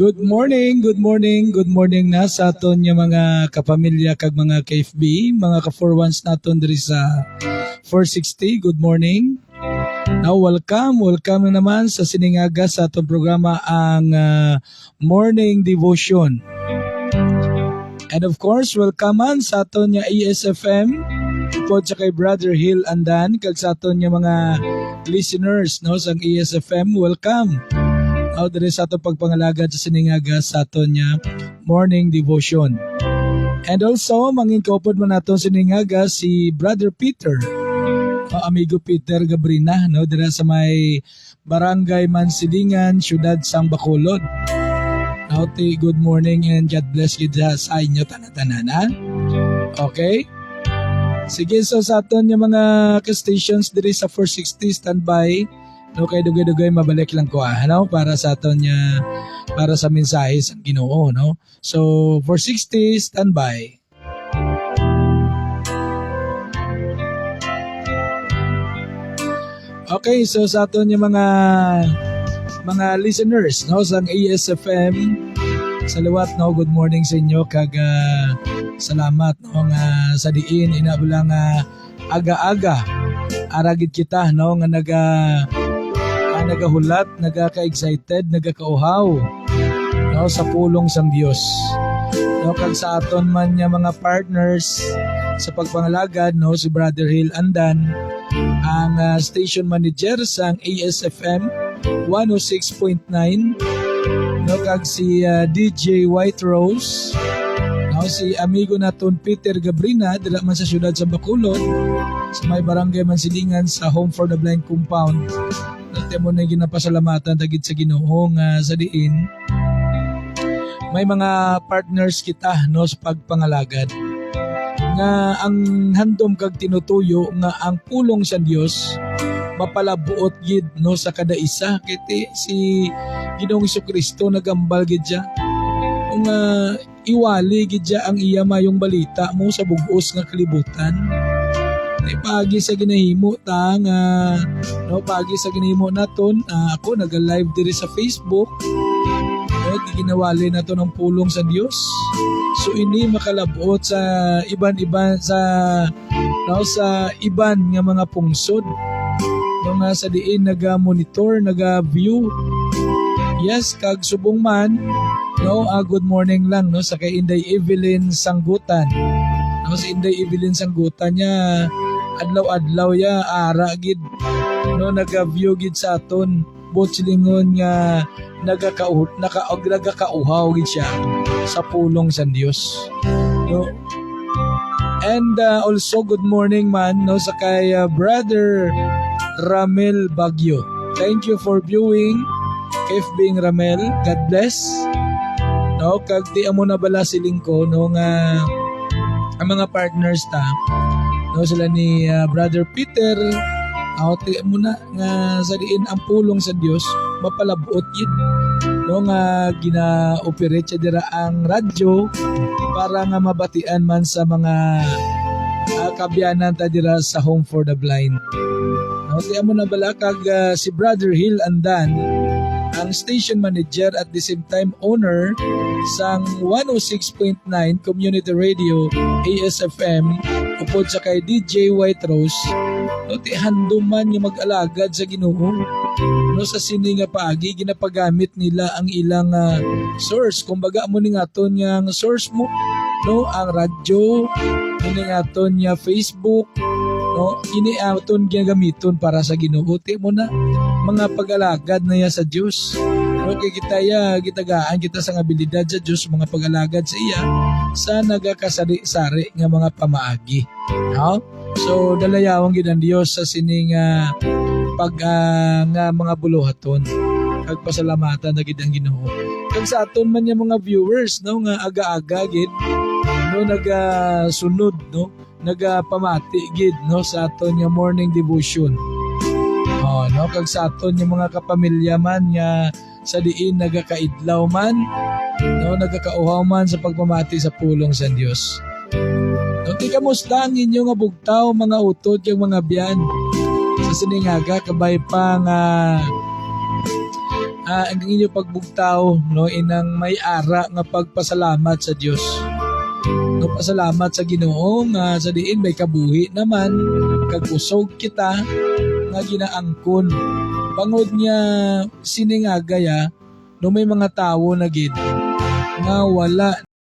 Good morning, good morning na sa aton nga mga kapamilya kag mga KFB, mga ka-4-1s naton diri sa 460. Good morning. Now welcome na naman sa siningaga sa atong programa ang Morning Devotion. And of course, welcome man sa aton nga ESFM pod sa kay Brother Hill Andan kag sa aton nga mga listeners no sa ESFM. Welcome. Diri sa atong pagpangalagad sa siningaga sa aton nga Morning Devotion. And also, mangingkopod man nato siningaga si Brother Peter, amigo Peter Gabrina, no, dira sa may Barangay Mansilingan, Siyudad Sang Bacolod. Good morning and God bless you sa inyo tanan-tanan, ha? Okay? Sige, so sa aton nga mga ka-stations diri sa 460 standby. No, kay dugay-dugay mabalik lang ko para sa aton niya, para sa mensahe sa Ginoo, no. So 460 standby. Okay, so sa aton niya mga listeners no sa ASFM sa liwat no, good morning sa inyo kag salamat no nga sa diin inabulang aga-aga aragid kita no nga nagahulat, nagaka-excited, nagaka-uhaw no, sa pulong sang Dios. No, kag sa aton man nga mga partners sa pagpangalagad no, si Brother Hill Andan, ang station manager sang ASFM 106.9, no, kag si DJ White Rose, no, si amigo naton Peter Gabrina dira man sa siyudad sa Bacolod, sa may Barangay Mansilingan sa Home for the Blind Compound. Dati mo na ginapasalamatan tagid sa Ginoo nga sa diin may mga partners kita no sa pagpangalagad nga ang handom kag tinutuyo nga ang pulong sa Dios mapalabuot gid no sa kada isa kiti si Ginoong Jesucristo nagambal gid siya nga iwali gid siya ang iya mayong balita mo sa bug-os nga kalibutan. Pagi sa ginahimo ta nga no, pagi sa ginahimo naton ako naga-live diri sa Facebook ginawali nato ng pulong sa Dios, so ini makalabot sa iban-iban sa no, sa iban nga mga pungsod no, nga sa diin naga-monitor, naga-view. Yes, kag subong man no, good morning lang no sa kay Inday Evelyn Sanggutan no, si Inday Evelyn Sanggutan niya adlaw-adlaw ya ara gid no naga-view gid sa aton bot silingon nga nagakauhaw gid siya sa pulong sa Dios no. And also good morning man no sa kay Brother Ramel Bagyo. Thank you for viewing FB Ramel, God bless no. Kag di amo na bala siling ko no nga ang mga partners ta no, sila ni Brother Peter, muna nga sa diin ang pulong sa Dios mapalabuot yun no, nga gina-operate siya dira ang radyo para nga mabatian man sa mga kabyanan ta dira sa Home for the Blind no. Tiyan mo na bala kag si Brother Hill Andan, ang station manager at the same time owner sang 106.9 Community Radio ASFM upod sa kay DJ White Rose no, ti handuman nga mag-alagad sa Ginoo no, sa sini nga paagi ginapagamit nila ang ilang source, kumbaga mo ning aton nga source mo no, ang radyo ini aton nga Facebook no, ini aton gagamiton para sa Ginoo. Ti mo na mga pag-alagad na ya sa Dios no, kay gitagaan kita sa abilidad sa Dios mga pag-alagad sa iya sa nagakasari-sari nga mga pamaagi no? So dalayawang gid ang Dios sa sining pag nga mga buluhaton kag pasalamatan na gid ang Ginoo kag sa aton man nga mga viewers no nga aga-aga gid no nagasunod no nagapamati gid no sa aton nga morning devotion no kag sa aton nga mga kapamilya man nga sa diin nagakaidlaw man no nagakauhaw man sa pagpamati sa pulong sa Dios. No, ti kamusta ang inyo nga bugtaw mga utod yung mga biyan sa siningaga kabay pa nga ang inyo pagbugtaw no inang may ara nga pagpasalamat sa Dios. No pasalamat sa Ginoo nga sa diin may kabuhi naman kag usog kita nga ginaangkon. Bangod niya siningagaya no may mga tawo na gid nga wala